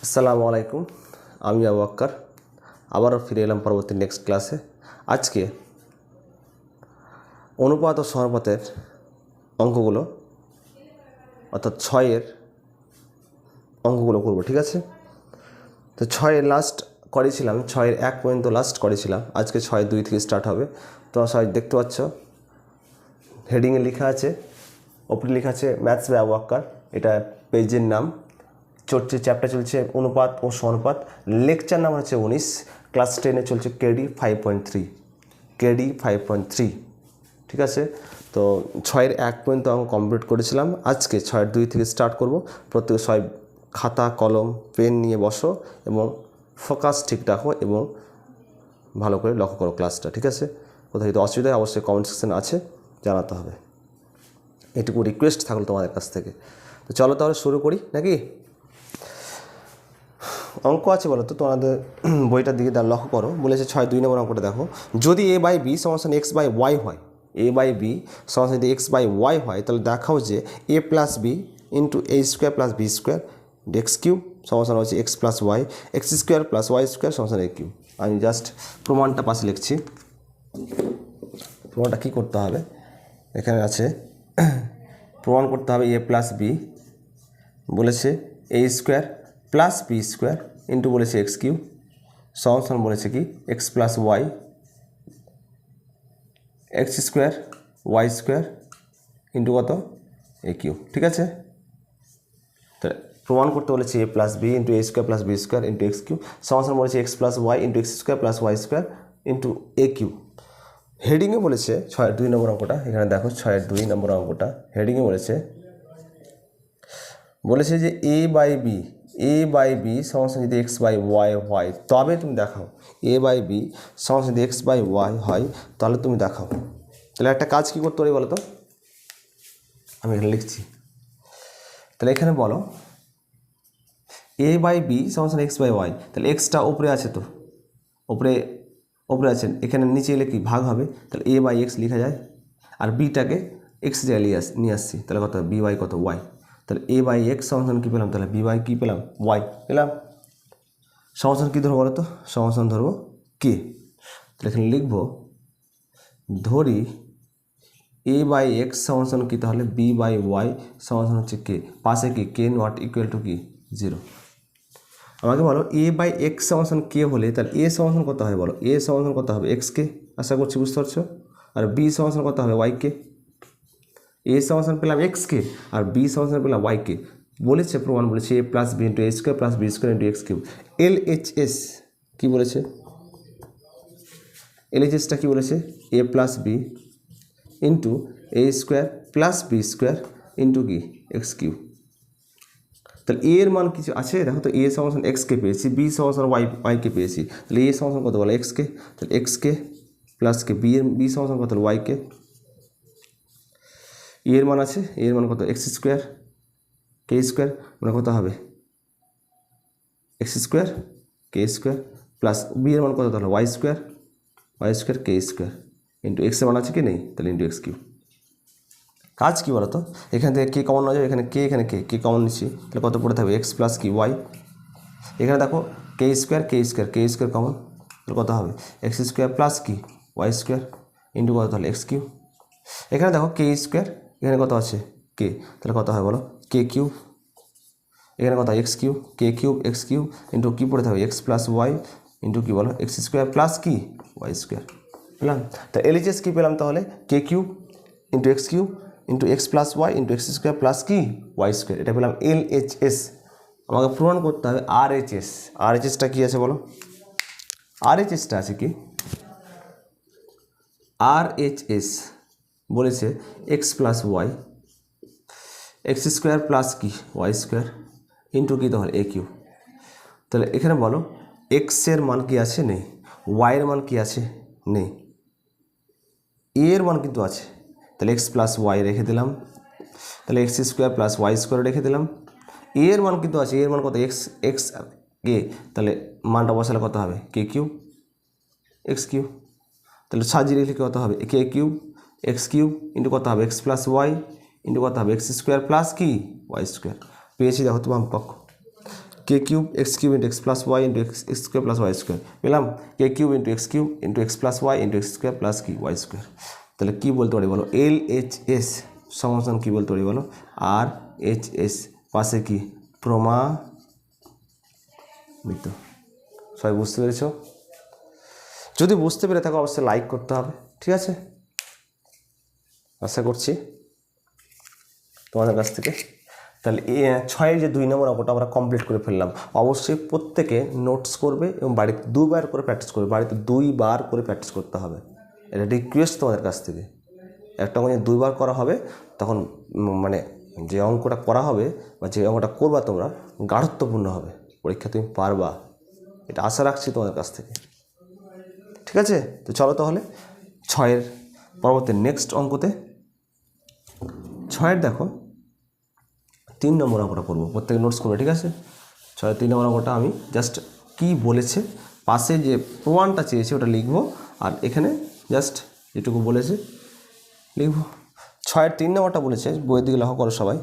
আসসালামু আলাইকুম, আমি আবু আক্কার আবারও ফিরে এলাম পরবর্তী নেক্সট ক্লাসে। আজকে অনুপাত ও সমানুপাতের অঙ্কগুলো অর্থাৎ ছয়ের অঙ্কগুলো করব, ঠিক আছে? তো ছয়ের লাস্ট করেছিলাম, ছয়ের 1 পর্যন্ত লাস্ট করেছিলাম। আজকে 6-2 থেকে স্টার্ট হবে। তো সবাই দেখতে পাচ্ছ হেডিংয়ে লেখা আছে, ওপরে লেখা আছে ম্যাথস বাই আবু আক্কার। এটা পেজের নাম। চ্যাপ্টার চলছে অনুপাত ও সমানুপাত। লেকচার নাম হচ্ছে 19। ক্লাস 10-এ চলছে কেডি 5.3। ঠিক আছে? তো 6-এর 1 পর্যন্ত আমি কমপ্লিট করেছিলাম। আজকে 6-এর 2 থেকে স্টার্ট করব। প্রত্যেকে সবাই খাতা কলম পেন নিয়ে বসো এবং ফোকাস ঠিক রাখো এবং ভালো করে লক্ষ্য করো ক্লাসটা, ঠিক আছে? কোথাও যদি অসুবিধা হয় অবশ্যই কমেন্ট সেকশন আছে, জানাতে হবে। এটুকু রিকোয়েস্ট থাকলো তোমাদের কাছ থেকে। তো চলো তাহলে শুরু করি নাকি? অঙ্ক আছে বলো তো, তোমাদের বইটার দিকে লক্ষ্য করো। বলেছে 6-2 নম্বর অঙ্কটা দেখো। যদি এ বাই বি সমান এক্স বাই ওয়াই হয়, এ বাই বি সমান যদি এক্স বাই ওয়াই হয়, তাহলে দেখাও যে A plus B into A square plus B square X cube সমান হচ্ছে X plus Y, x square plus Y square সমান এ কিউব। আমি জাস্ট প্রমাণটা পাশে লিখছি। প্রমাণটা কী করতে হবে? এখানে আছে প্রমাণ করতে হবে এ প্লাস বি বলেছে A square plus B square into বলেছে এক্স কিউব সমান বলেছে কি X plus Y, x square Y square into কত এ কিউব। ঠিক আছে? তাহলে প্রমাণ করতে বলেছে A plus B into A square plus B square into X cube সমান বলেছে x plus Y into X square plus Y square into A cube. হেডিংয়ে বলেছে 6-2 নম্বর অঙ্কটা। এখানে দেখো 6-2 নম্বর অঙ্কটা হেডিংয়ে বলেছে যে এ বাই বি সমান যদি এক্স বাই ওয়াই হয়, তবে তুমি দেখাও। এ বাই বি সমান যদি এক্স বাই ওয়াই হয়, তাহলে তুমি দেখাও। তাহলে একটা কাজ কী করতে পারি বলো তো? আমি এখানে লিখছি। তাহলে এখানে বলো এ বাই বি সমান এক্স বাই ওয়াই। তাহলে এক্সটা ওপরে আছে, তো ওপরে আছে, এখানে নিচে এলে কি ভাগ হবে। তাহলে এ বাই এক্স লেখা যায়, আর বিটাকে এক্স জায়গায় নিয়ে আসছি। তাহলে কত বি ওয়াই কত ওয়াই। তাহলে এ বাই এক্স সমান কী পেলাম? তাহলে বি ওয়াই কী পেলাম? ওয়াই পেলাম। সমাধান কী ধরবো বলো তো? সমাধান ধরবো কে। তাহলে এখানে লিখব ধরি এ বাই এক্স সমাধান কী, তাহলে বি বাই ওয়াই সমাধান হচ্ছে কে। পাশে কি কে নট ইকুয়াল টু কি 0। আমাকে বলো এ বাই এক্স সমাধান কে হলে তাহলে এ সমাধান কত হবে বলো? এ সমাধান কত হবে? এক্সকে, আশা করছি বুঝতে পারছো। আর বি সমাধান কত হবে? ওয়াইকে। এ সমাধান পেলাম এক্সকে আর বি সমাধান পেলাম ওয়াইকে। বলেছে প্রমাণ বলেছে A plus B into A square plus B square into X cube. LHS কী বলেছে? LHSটা কী বলেছে? A plus B into A square plus B square into কি এক্স কিউব। তাহলে এর মান কিছু আছে দেখো তো। এ সমান এক্সকে পেয়েছি, বি সমান ওয়াইকে পেয়েছি। তাহলে এ সমান কত বলো? এক্সকে। তাহলে এক্সকে প্লাস কে বি সমান কত হলো? ওয়াইকে। এর মান আছে, এর মান কত? এক্স স্কোয়ার কে স্কোয়ার মানে কত হবে? এক্স স্কোয়ার কে স্কোয়ার প্লাস বি এর মান কত? তাহলে ওয়াই স্কোয়ার কে স্কোয়ার ইন্টু এক্সের মান আছে কি নেই? তাহলে ইন্টু এক্স কিউব। কাজ কী বলো তো? এখান থেকে কে কমন না যাবে, এখানে কে কমন নিচ্ছি। তাহলে কত পড়ে থাকবে? এক্স প্লাস কি ওয়াই। এখানে দেখো কে স্কোয়ার কমন, তাহলে কত হবে? এক্স স্কোয়ার প্লাস কি ওয়াই স্কোয়ার ইন্টু কত? তাহলে এক্স কিউব। এখানে দেখো কে স্কোয়ার, এখানে কত আছে? কে, তাহলে কত হয় বলো? K cube. এখানে কত? X cube, K cube X cube into কী পড়ে থাকবে? এক্স প্লাস ওয়াই ইন্টু কী বলো? এক্স স্কোয়ার প্লাস কি ওয়াই স্কোয়ার পেলাম। তা LHS কী পেলাম তাহলে? K cube into X cube into X plus Y into X square plus কি ওয়াই স্কোয়ার। এটা পেলাম LHS। আমাকে প্রমাণ করতে হবে RHS। RHSটা কী আছে বলো? RHSটা আছে কি? RHS বলেছে x plus Y x square plus কি ওয়াই স্কোয়ার ইন্টু কী তাহলে এ কিউ। তাহলে এখানে বলো এক্সের মান কি আছে? নেই। ওয়াইয়ের মান কি আছে? নেই। এর মান কিন্তু আছে, তাহলে এক্স প্লাস ওয়াই রেখে দিলাম। তাহলে x square plus Y square রেখে দিলাম। এর মান কিন্তু আছে, এর মান কত? এক্স কে, তাহলে মানটা বসালে কত হবে? K cube X cube. তাহলে সাজিয়ে লিখলে কত হবে? K cube X cube into কত হবে? এক্স প্লাস ওয়াই ইন্টু কত হবে? এক্স স্কোয়ার প্লাস কি ওয়াই স্কোয়ার। পেয়েছি দেখো তোমার পক্ষ। K cube X cube into X plus Y into X square plus Y square পেলাম। K cube into X plus Y into X square plus কি Y square. তাহলে কী বলতে পারি বলো, এল এইচ এস সমান কী বলতে পারি বলো, আর এইচ এস পাশে কি প্রমাণিত। সবাই বুঝতে পেরেছ? যদি বুঝতে পেরে থাকো অবশ্যই লাইক করতে হবে, ঠিক আছে? আশা করছি তোমাদের কাছ থেকে। তাহলে 6-এর যে 2 নম্বর অঙ্কটা আমরা কমপ্লিট করে ফেললাম। অবশ্যই প্রত্যেকে নোটস করবে এবং বাড়িতে 2বার করে প্র্যাকটিস করবে, বাড়িতে 2বার করে প্র্যাকটিস করতে হবে, এটা রিকোয়েস্ট তোমাদের কাছ থেকে। একটা অঙ্ক 2বার করা হবে তখন মানে যে অঙ্কটা করা হবে বা যে অঙ্কটা করবা তোমরা গাঢ়ত্বপূর্ণ হবে, পরীক্ষা তুমি পারবা, এটা আশা রাখছি তোমাদের কাছ থেকে, ঠিক আছে? তো চলো তাহলে 6-এর পরবর্তী নেক্সট অঙ্কতে। 6-এর দেখো 3 নম্বর অঙ্কটা করবো, প্রত্যেকে নোটস করবে, ঠিক আছে? 6-এর 3 নম্বর অঙ্কটা আমি জাস্ট কি বলেছে পাশে যে প্রমাণটা চেয়েছে ওটা লিখবো, আর এখানে জাস্ট যেটুকু বলেছে লিখবো। 6-এর 3 নম্বরটা বলেছে, বইয়ের দিকে লক্ষ্য করো সবাই।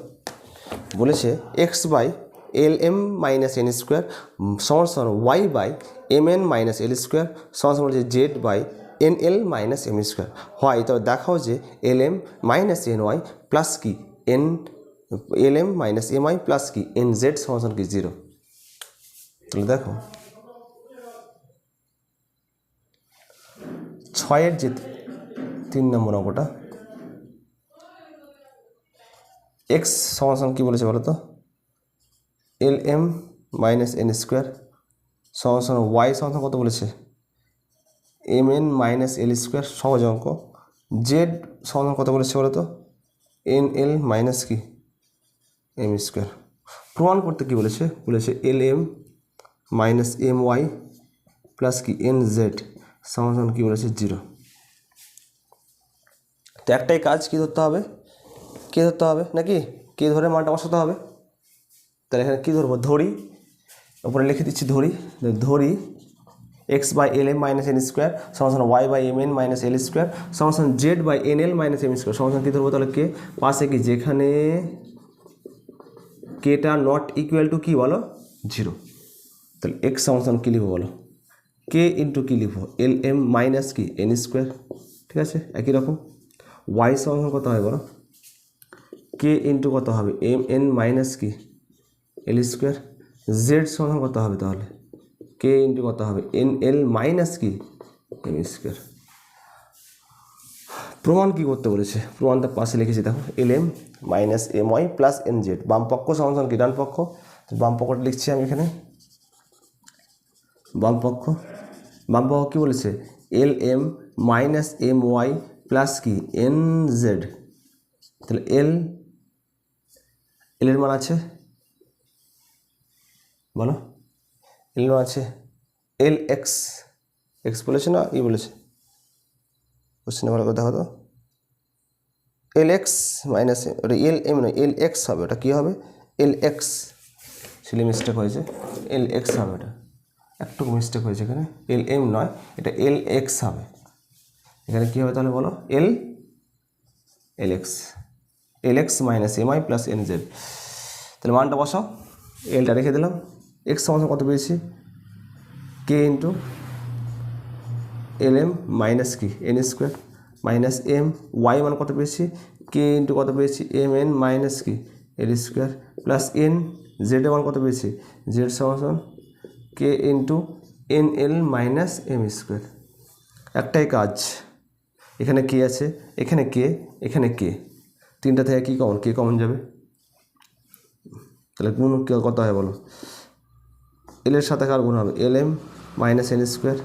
বলেছে X by L M minus N square সমান Y by M N minus L square সমান বলছে Z by N L minus M square হয়। তবে দেখাও যে L M minus N Y plus কি N L M minus M I plus কি N Z সমান কি 0। তাহলে দেখো 6-এর যে 3 নম্বর অঙ্কটা, এক্স সমান কী বলেছে বলো তো, l M minus N square সমান ওয়াই সমান কত বলেছে, এম এন মাইনাস এল স্কোয়ার, সহজ অঙ্ক। জেড সমান কত বলেছে বলো তো, এন এল মাইনাস কি এম স্কোয়ার। প্রমাণ করতে কী বলেছে, বলেছে l M minus m Y plus কি এন জেড সমান কী বলেছে 0। তো একটাই কাজ, কী ধরতে হবে, কে ধরতে হবে নাকি, কে ধরে মানটা বসাতে হবে। তাহলে এখানে কী ধরবো, ধরি, ওপরে লিখে দিচ্ছি ধরি X by L M minus N square সমান Y by M N minus L square সমান Z by N L minus M square সমান কী ধরবো, তাহলে কে পাশে কি যেখানে কেটা নট ইকুয়াল টু কী বলো 0। তাহলে এক্স সমান কী লিখবো বলো, কে ইন্টু কী লিখবো এল এম মাইনাস কি এন স্কোয়ার, ঠিক আছে? একই রকম ওয়াই সমান কত হয় বলো, কে ইন্টু কত হবে এম এন মাইনাস কি এল স্কোয়ার, জেড সমান কত হবে তাহলে কে ইন্টু কত হবে এন এল মাইনাস কি এম স্কোয়ার। প্রমাণ কী করতে বলেছে, প্রমাণটা পাশে লিখেছি দেখো, l M minus m Y plus N z, বাম পক্ষ সমান কি ডান পক্ষ, বাম পক্ষটা লিখছি আমি এখানে, বাম পক্ষ কী বলেছে l M minus m Y plus কি এন জেড। তাহলে এর মান আছে বলো, এল মান আছে এল এক্স বলেছে না ই বলেছে, কোশ্চেনে ভালো করে দেখো তো, এল এক্স মাইনাস ওটা এল এম নয় এল এক্স হবে, ওটা কী হবে এল এক্স, ছেলে মিস্টেক হয়েছে, এল এক্স হবে, এটা একটু মিস্টেক হয়েছে এখানে, এল এম নয় এটা এল এক্স হবে। এখানে কী হবে তাহলে বলো L X minus M I plus N Z. তাহলে মানটা বসাও, এলটা রেখে দিলাম, এক্স সমান কত পেয়েছি k into l M minus কি n square minus m y মান কত পেয়েছি কে ইন্টু কত পেয়েছি এম এন মাইনাস কি এল স্কোয়ার প্লাস এন জেডের মান কত পেয়েছি জেড সমান কে ইন্টু এন এল মাইনাস এম স্কোয়ার। একটাই কাজ, এখানে কে আছে, এখানে কে, তিনটা থেকে কী কমন, কে কমন যাবে, তাহলে গুণ কত হয় বলো, এলের সাথে কার গুণ হবে l M minus N square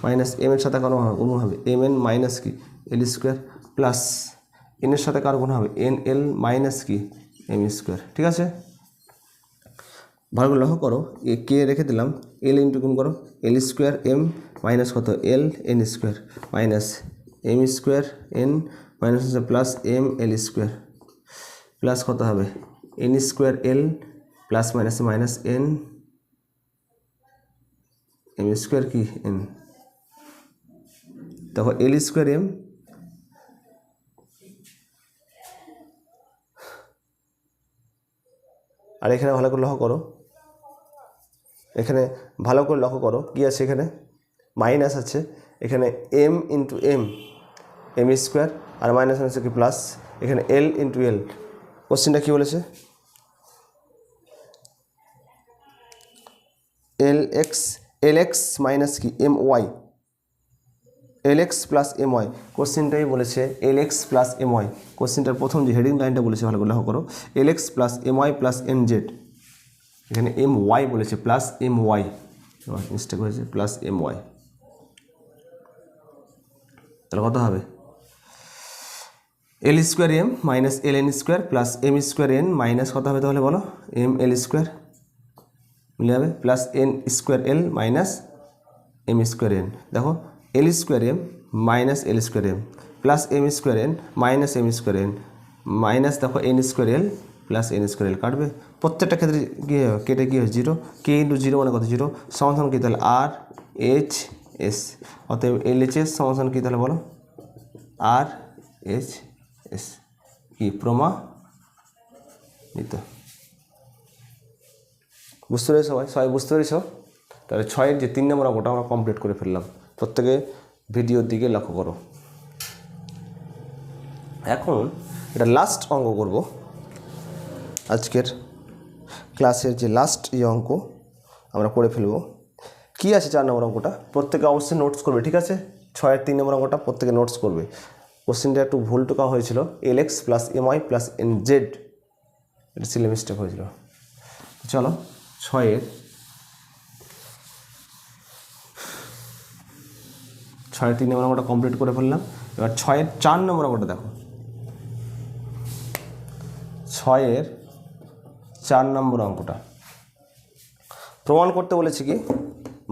minus m এর সাথে কার গুণ হবে এম এন মাইনাস কি এল স্কোয়ার প্লাস এনের সাথে কার গুণ হবে এন এল মাইনাস কি এম স্কোয়ার, ঠিক আছে? ভালো করে লক্ষ্য করো, কে রেখে দিলাম, এল ইন্টু গুণ করো এল স্কোয়ার এম মাইনাস কত L N square minus M square N minus হচ্ছে plus M L square plus কত হবে N square L plus minus minus N M square কি এন, দেখো এল স্কোয়ার এম আর এখানে ভালো করে লক্ষ্য করো এখানে ভালো করে লক্ষ্য করো কি আছে, এখানে মাইনাস আছে, এখানে M into M, M square, আর মাইনাস আছে কি প্লাস, এখানে এল ইন্টু এল। কোশ্চেনটা কী বলেছে, এল এক্স মাইনাস কি M Y, L X plus M Y. কোশ্চেনটাই বলেছে L X plus M Y. কোশ্চেনটার প্রথম যে হেডিং লাইনটা বলেছে ভালো করে লক্ষ্য করো, L X plus M Y plus M Z. এখানে এম ওয়াই বলেছে, প্লাস এম ওয়াই, মিস্টেক হয়েছে, প্লাস এম ওয়াই। তাহলে কত হবে, L square M minus L N square plus M square N minus কত হবে তাহলে বলো, এম এল স্কোয়ার মিলে যাবে, plus N square L minus M square N. দেখো এল স্কোয়ার এম মাইনাস এল square M plus M square N minus M square N minus দেখো N square L plus N square L. কাটবে প্রত্যেকটা ক্ষেত্রে কী হবে, কেটে কী হয় জিরো, কে into zero মানে কত জিরো, সমাধান কী তাহলে আর এইচ এস। অতএব এল এইচ এস সমাধান কী তাহলে বলো, আর এইচ এস কি প্রমাণিত। বুঝতে পেরেছ সবাই, সবাই বুঝতে পেরেছ? তাহলে 6-এর যে 3 নম্বর অঙ্কটা আমরা কমপ্লিট করে ফেললাম। প্রত্যেকে ভিডিওর দিকে লক্ষ্য করো। এখন এটা লাস্ট অঙ্ক করব, আজকের ক্লাসের যে লাস্ট এই অঙ্ক আমরা করে ফেলব। কি আছে 4 নম্বর অঙ্কটা, প্রত্যেকে অবশ্যই নোটস করবে, ঠিক আছে? 6-এর 3 নম্বর অঙ্কটা প্রত্যেকে নোটস করবে। কোশ্চেনটা একটু ভুল টোকা হয়েছিল, L X plus M Y plus N Z, এটা সিলে মিস্টেক হয়েছিল। চলো 6-এর 3 নম্বর অঙ্কটা কমপ্লিট করে ফেললাম। এবার 6-এর 4 নম্বর অঙ্কটা দেখো। 6-এর 4 নম্বর অঙ্কটা প্রমাণ করতে বলেছে কি,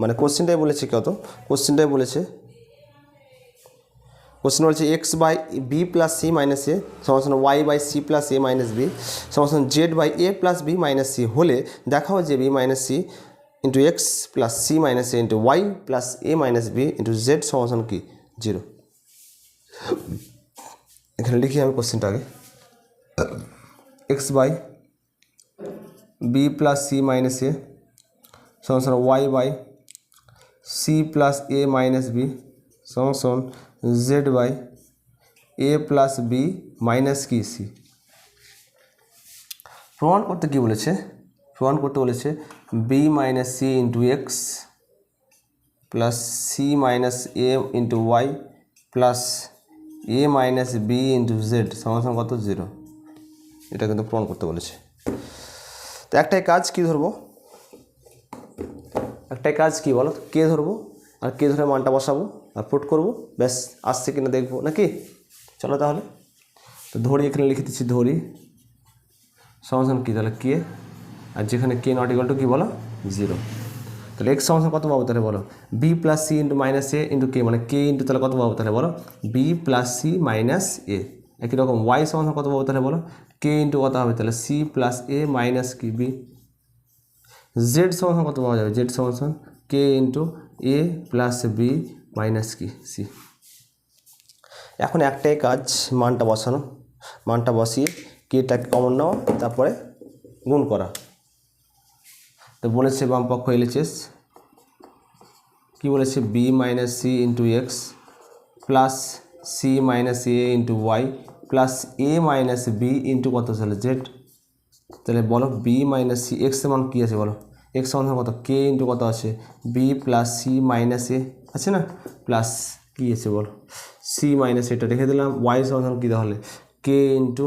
মানে কোশ্চেনটাই বলেছে কত, কোশ্চেন বলেছে X by B plus C minus A সমান Y by C plus A minus B সমান Z by A plus B minus C হলে দেখাও যে B minus C into X plus C minus A into Y plus A minus B into Z সমান কি 0। এখানে লিখি আমি কোশ্চেনটা আগে, X by B plus C minus A সমান Y by C plus A minus B সমান Z by A plus B minus কি সি। প্রমাণ করতে কি বলেছে, প্রমাণ করতে বলেছে B minus C into X plus C minus A into Y plus A minus B into Z সমান কত 0। এটা কিন্তু প্রমাণ করতে বলেছে। তো একটাই কাজ কি ধরবো, একটাই কাজ কি বলো, কে ধরবো আর কে ধরে মানটা বসাবো আর পুট করবো, ব্যাস আসছে কিনা দেখবো নাকি। চলো তাহলে, তো ধরি এখানে লিখে দিচ্ছি, ধরি সমাধান কী তাহলে কে, আর যেখানে কে নট ইকুয়াল টু কী বলো 0। তাহলে এক্স সমাধান কত পাবো তাহলে বলো, B plus C into minus A into K, মানে কে ইন্টু তাহলে কত পাবো তাহলে বলো B plus C minus A. একই রকম ওয়াই সমাধান কত পাবো তাহলে বলো, কে ইন্টু কত হবে তাহলে সি প্লাস এ মাইনাস কি বি। জেড সমাধান কত পাওয়া যাবে, জেড সমাধান কে ইন্টু এ প্লাস বি মাইনাস কি সি। এখন একটাই কাজ মানটা বসানো, মানটা বসিয়ে কেটাকে কমন নেওয়া, তারপরে গুণ করা। তো বলেছে বাম পক্ষ এলএচএস কী বলেছে, B minus C into X plus C minus A into Y plus A minus B into কত তাহলে জেড। তাহলে বলো বি মাইনাস সি, এক্স এর মান কী আছে বলো, এক্স সমান কত কে ইন্টু কত আছে বি প্লাস সি মাইনাস এ আছে না, প্লাস কী আছে বলো সি মাইনাস এটা রেখে দিলাম, ওয়াই সমান কী তাহলে কে into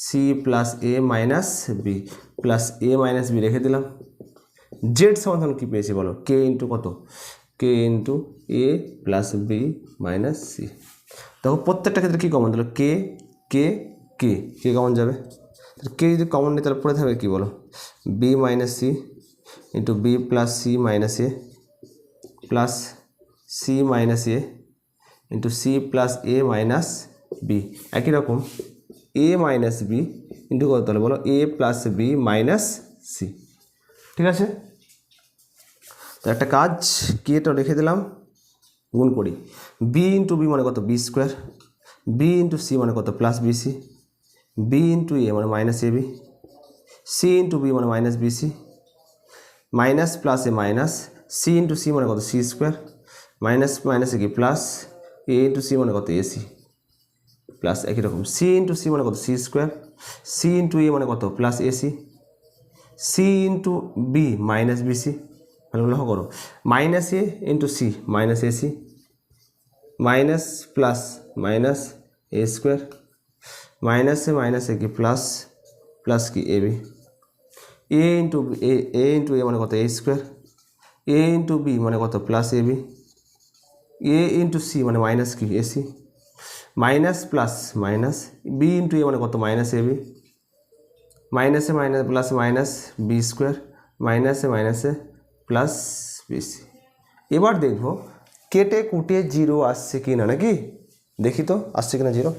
C plus A minus B plus A minus B রেখে দিলাম। জেড সমাধান কী পেয়েছি বলো, কে ইন্টু কত কে ইন্টু এ প্লাস বি মাইনাস সি। দেখো প্রত্যেকটা ক্ষেত্রে কী কমন দিল, কে কে কে কে কমন যাবে, কে যদি কমন নিই তাহলে পড়ে থাকবে কী বলো B minus C into B plus C minus A plus C minus A into C plus A minus B. একই রকম এ মাইনাস বি ইন্টু কত তাহলে বলো A plus B minus C. ঠিক আছে, তো একটা কাজ কেটা রেখে দিলাম, গুণ করি বি ইন্টু বি মানে কত B square, B into C মানে কত plus B C, B into A মানে মাইনাস এ বি, সি ইন্টু বি মানে মাইনাস বি সি, মাইনাস প্লাসে মাইনাস, সি ইন্টু সি মানে কত সি স্কোয়ার, মাইনাস মাইনাসে কি প্লাস, এ ইন্টু সি মানে কত এসি, প্লাস একই রকম সি ইন্টু সি মানে কত C square, C into A মানে কত plus AC, C into B minus BC, ভালো লক্ষ্য করো, minus A into C minus AC, minus plus minus A square, মাইনাসে মাইনাসে কি প্লাস, প্লাস কি এ বি, এ ইন্টু এ মানে কত A square, A into B মানে কত plus A B, A into C মানে মাইনাস কি AC, minus plus minus B into A মানে কত মাইনাস এ বি, মাইনাসে minus plus minus B square, মাইনাসে প্লাস বিসি। এবার দেখবো কেটে কুটে জিরো আসছে কি না, নাকি দেখি তো আসছে কিনা জিরো।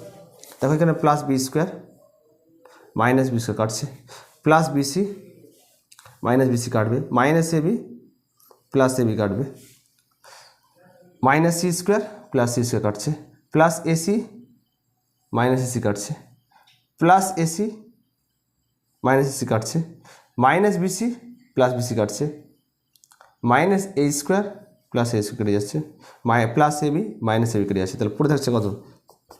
দেখো এখানে plus B square minus B square কাটছে, প্লাস বিসি মাইনাস বিসি কাটবে, মাইনাস এ বি প্লাস এ বি কাটবে, minus c square plus c square কাটছে, প্লাস এসি মাইনাস এসি কাটছে, প্লাস এসি মাইনাস এসি কাটছে, মাইনাস বিসি প্লাস বিসি কাটছে, minus A square plus a square কেটে যাচ্ছে, plus এ b minus এ b কেটে যাচ্ছে, তাহলে পড়ে থাকছে কত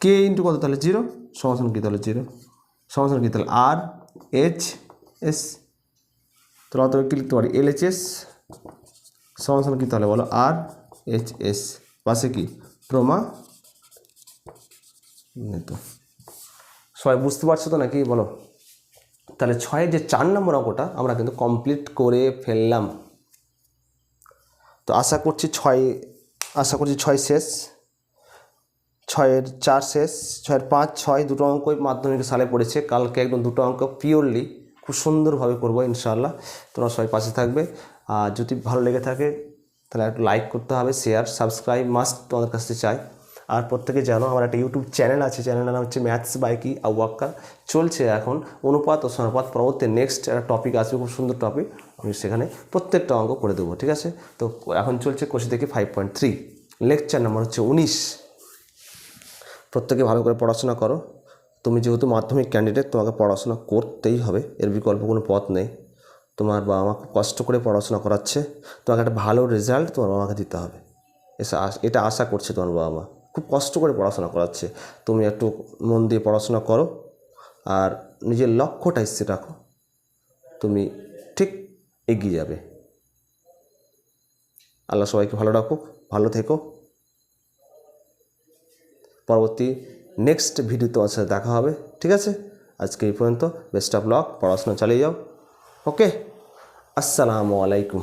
কে ইন্টু কত তাহলে জিরো, সমাধান কী তাহলে জিরো, সমাধান কী তাহলে আর এইচ এস, তাহলে অত কি লিখতে পারি এল এইচ এস, সমাধান কী তাহলে বলো আর এইচ এস, পাশে কি প্রমাণিত। সবাই বুঝতে পারছো তো নাকি বলো। তাহলে 6 যে 4 নম্বর অঙ্কটা আমরা কিন্তু কমপ্লিট করে ফেললাম। তো আশা করছি 6 শেষ, 6-এর 4 শেষ, 6-এর 5, 6 দুটো অঙ্কই মাধ্যমিক সালে পড়েছে। কালকে একদম দুটো অঙ্ক পিওরলি খুব সুন্দরভাবে করবো ইনশাআল্লাহ। তোমরা সবাই পাশে থাকবে। আর যদি ভালো লেগে থাকে তাহলে একটু লাইক করতে হবে, শেয়ার সাবস্ক্রাইব মাস্ট তোমাদের কাছে চাই। আর প্রত্যেকে জানো আমার একটা ইউটিউব চ্যানেল আছে, চ্যানেলের নাম হচ্ছে ম্যাথস বাই কি আওয়াক্কা। চলছে এখন অনুপাত ও সমানুপাত, পরবর্তী নেক্সট একটা টপিক আসবে, খুব সুন্দর টপিক, আমি সেখানে প্রত্যেকটা অঙ্ক করে দেবো, ঠিক আছে। তো এখন চলছে কোষে দেখি 5.3, লেকচার নাম্বার হচ্ছে 19। প্রত্যেকে ভালো করে পড়াশোনা করো। তুমি যেহেতু মাধ্যমিক ক্যান্ডিডেট, তোমাকে পড়াশোনা করতেই হবে, এর বিকল্প কোনো পথ নেই। তোমার বাবা মা খুব কষ্ট করে পড়াশোনা করাচ্ছে, তোমাকে একটা ভালো রেজাল্ট তোমার বাবা মাকে দিতে হবে, এটা আশা করছে তোমার বাবা মা। খুব কষ্ট করে পড়াশোনা করাচ্ছে, তুমি একটু মন দিয়ে পড়াশোনা করো আর নিজের লক্ষ্যটা স্থির রাখো, তুমি ঠিক এগিয়ে যাবে। আল্লাহ সবাইকে ভালো রাখুক, ভালো থেকো। পরবর্তী নেক্সট ভিডিও তোমার সাথে দেখা হবে, ঠিক আছে। আজকে এই পর্যন্ত, বেস্ট অফ লাক, পড়াশোনা চালিয়ে যাও। ওকে, আসসালামু আলাইকুম।